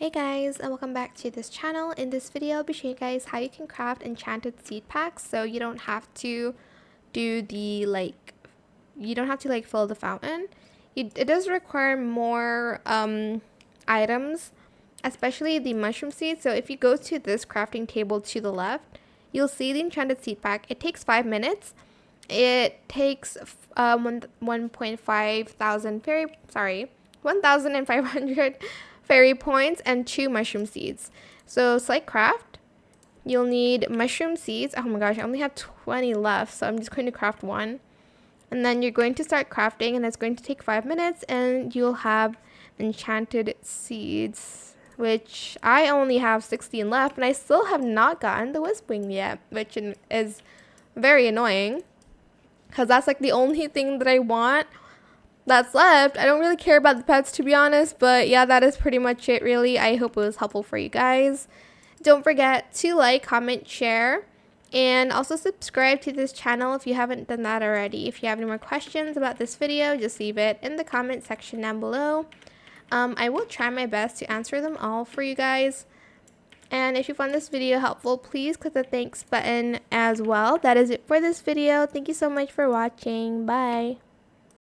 Hey guys, and welcome back to this channel. In this video, I'll be showing you guys how you can craft enchanted seed packs, so you don't have to do the fill the fountain. It does require more items, especially the mushroom seeds. So if you go to this crafting table to the left, you'll see the enchanted seed pack. It takes 5 minutes. It takes 1,500 fairy points and 2 mushroom seeds. So select craft. You'll need mushroom seeds. Oh my gosh, I only have 20 left, so I'm just going to craft one. And then you're going to start crafting, and it's going to take 5 minutes, and you'll have enchanted seeds, which I only have 16 left, and I still have not gotten the wisp wing yet, which is very annoying because that's like the only thing that I want that's left. I don't really care about the pets, to be honest, but yeah, that is pretty much it really. I hope it was helpful for you guys. Don't forget to like, comment, share, and also subscribe to this channel if you haven't done that already. If you have any more questions about this video, just leave it in the comment section down below. I will try my best to answer them all for you guys. And if you found this video helpful, please click the thanks button as well. That is it for this video. Thank you so much for watching. Bye.